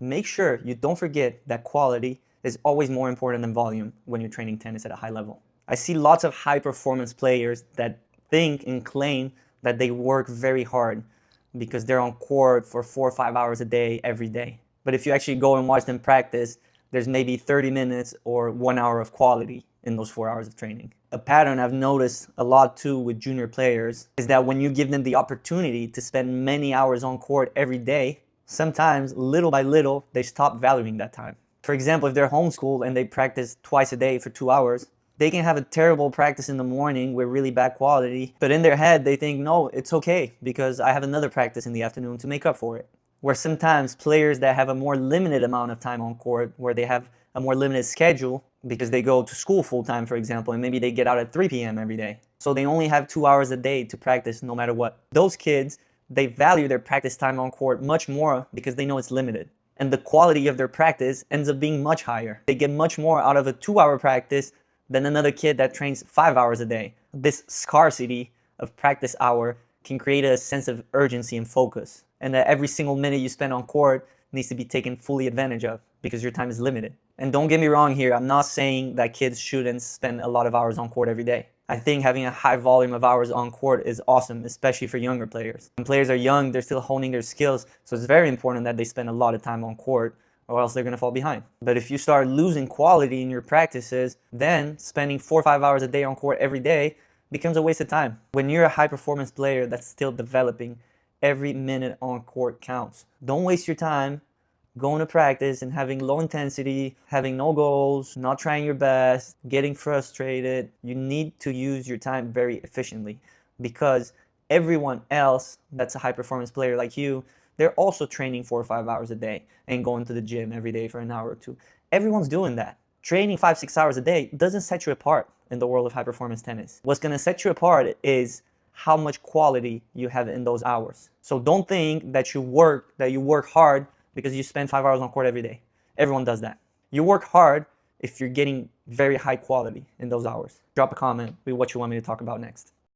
make sure you don't forget that quality is always more important than volume when you're training tennis at a high level. I see lots of high performance players that think and claim that they work very hard because they're on court for 4 or 5 hours a day every day. But if you actually go and watch them practice, there's maybe 30 minutes or 1 hour of quality in those 4 hours of training. A pattern I've noticed a lot too with junior players is that when you give them the opportunity to spend many hours on court every day, sometimes little by little, they stop valuing that time. For example, if they're homeschooled and they practice twice a day for 2 hours, they can have a terrible practice in the morning with really bad quality, but in their head they think, no, it's okay because I have another practice in the afternoon to make up for it. Where sometimes players that have a more limited amount of time on court, where they have a more limited schedule because they go to school full time, for example, and maybe they get out at 3 p.m. every day. So they only have 2 hours a day to practice no matter what. Those kids, they value their practice time on court much more because they know it's limited. And the quality of their practice ends up being much higher. They get much more out of a 2 hour practice than another kid that trains 5 hours a day. This scarcity of practice hour can create a sense of urgency and focus, and that every single minute you spend on court needs to be taken fully advantage of because your time is limited. And don't get me wrong here, I'm not saying that kids shouldn't spend a lot of hours on court every day. I think having a high volume of hours on court is awesome, especially for younger players. When players are young, they're still honing their skills, so it's very important that they spend a lot of time on court, or else they're going to fall behind. But if you start losing quality in your practices, then spending 4 or 5 hours a day on court every day becomes a waste of time. When you're a high performance player that's still developing, every minute on court counts. Don't waste your time going to practice and having low intensity, having no goals, not trying your best, getting frustrated. You need to use your time very efficiently because everyone else that's a high performance player like you, they're also training 4 or 5 hours a day and going to the gym every day for an hour or two. Everyone's doing that. Training 5-6 hours a day doesn't set you apart in the world of high performance tennis. What's going to set you apart is how much quality you have in those hours. So don't think that you work hard because you spend 5 hours on court every day. Everyone does that. You work hard if you're getting very high quality in those hours. Drop a comment with what you want me to talk about next.